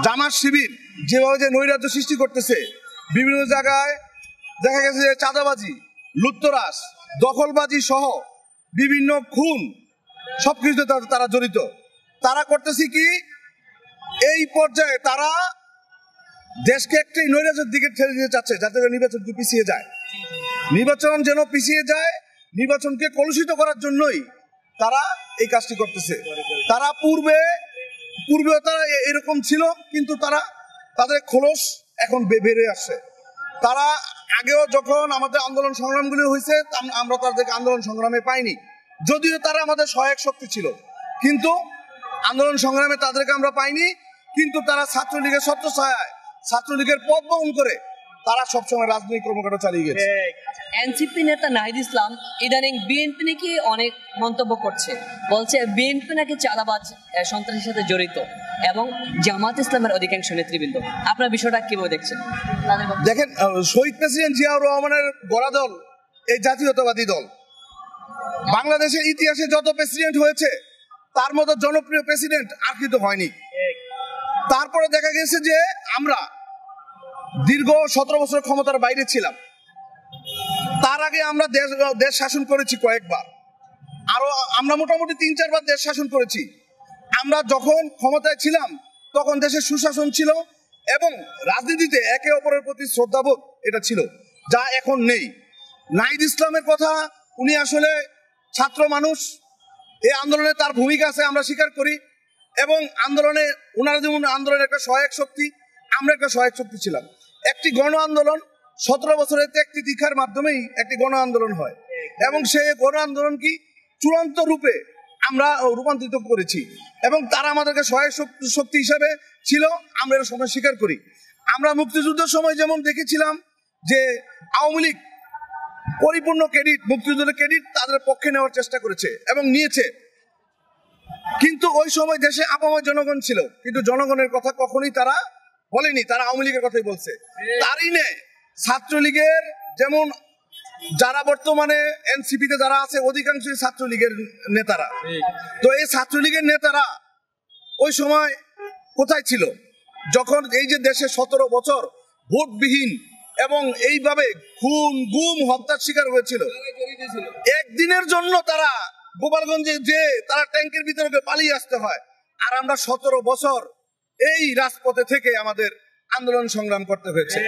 জামাত শিবির যেভাবে যে নৈরাজ্য সৃষ্টি করতেছে, বিভিন্ন জায়গায় দেখা গেছে যে চাঁদাবাজি, লুটতরাজ, দখলবাজি সহ বিভিন্ন খুন সবকিছুতে তারা জড়িত। তারা করতেছে কি, এই পর্যায়ে তারা দেশকে একটি নৈরাজ্যের দিকে ঠেলে দিতে চাচ্ছে, যাতে নির্বাচন পিছিয়ে যায়। নির্বাচন যেন পিছিয়ে যায়, নির্বাচনকে কলুষিত করার জন্যই তারা এই কাজটি করতেছে। তারা পূর্বেও তারা এরকম ছিল, কিন্তু তাদের খোলস এখন বেরিয়ে আসছে। তারা আগেও যখন আমাদের আন্দোলন সংগ্রামগুলি হয়েছে, আমরা তাদেরকে আন্দোলন সংগ্রামে পাইনি, যদিও তারা আমাদের সহায়ক শক্তি ছিল, কিন্তু আন্দোলন সংগ্রামে তাদেরকে আমরা পাইনি। কিন্তু তারা ছাত্রলীগের ছত্রছায়ায়, ছাত্রলীগের পদ বহন করে তারা সবসময় রাজনৈতিক কর্মকাণ্ড চালিয়ে গেছে। এনসিপি নেতা নাহিদ ইসলাম ইদানিং বিএনপি নাকি অনেক মন্তব্য করছে, বলছে বিএনপি নাকি চাঁদাবাজ সন্ত্রাসের সাথে জড়িত এবং জামাত ইসলামের অধিকাংশ নেতৃবৃন্দ। আপনার বিষয়টা কিভাবে দেখছেন? দেখেন, শহীদ প্রেসিডেন্ট জিয়াউর রহমানের গড়া দল এই জাতীয়তাবাদী দল। বাংলাদেশের ইতিহাসে যত প্রেসিডেন্ট হয়েছে তার মতো জনপ্রিয় প্রেসিডেন্ট আর কিন্তু হয়নি। তারপরে দেখা গেছে যে আমরা দীর্ঘ 17 বছর ক্ষমতার বাইরে ছিলাম। তার আগে আমরা দেশ শাসন করেছি কয়েকবার, আরো আমরা মোটামুটি 3-4 বার দেশ শাসন করেছি। আমরা যখন ক্ষমতায় ছিলাম তখন দেশে সুশাসন ছিল এবং রাজনীতিতে একে অপরের প্রতি শ্রদ্ধাবোধ এটা ছিল, যা এখন নেই। নাহিদ ইসলামের কথা, উনি আসলে ছাত্র মানুষ, এই আন্দোলনে তার ভূমিকা আছে আমরা স্বীকার করি, এবং আন্দোলনে ওনারা যেমন আন্দোলনের একটা সহায়ক শক্তি, আমরা একটা সহায়ক শক্তি ছিলাম। একটি গণ আন্দোলন 17 বছরের একটি দীক্ষার মাধ্যমেই একটি গণ আন্দোলন হয়, এবং সেই গণ আন্দোলন কি চূড়ান্ত রূপে আমরা রূপান্তরিত করেছি, এবং তারা আমাদেরকে সহায়ক শক্তি হিসাবে ছিল, আমরা এর সময় স্বীকার করি। আমরা মুক্তিযুদ্ধের সময় যেমন দেখেছিলাম যে আওয়ামী লীগ পরিপূর্ণ ক্রেডিট, মুক্তিযুদ্ধের ক্রেডিট তাদের পক্ষে নেওয়ার চেষ্টা করেছে এবং নিয়েছে, কিন্তু ওই সময় দেশে আপাময় জনগণ ছিল, কিন্তু জনগণের কথা কখনোই তারা বলেনি, তারা আওয়ামী লীগের কথাই বলছে। তারই নেই ছাত্রলীগের, যেমন যারা বর্তমানে এনসিপিতে যারা আছে অধিকাংশই ছাত্রলীগের নেতারা। তো এই ছাত্রলীগের নেতারা ওই সময় কোথায় ছিল, যখন এই যে দেশে 17 বছর ভোটবিহীন এবং এইভাবে খুন গুম হত্যার শিকার হয়েছিল। একদিনের জন্য তারা গোপালগঞ্জে যে তারা ট্যাঙ্কের ভিতরে পালিয়ে আসতে হয়, আর আমরা 17 বছর এই রাজপথে থেকে আমাদের আন্দোলন সংগ্রাম করতে হয়েছে।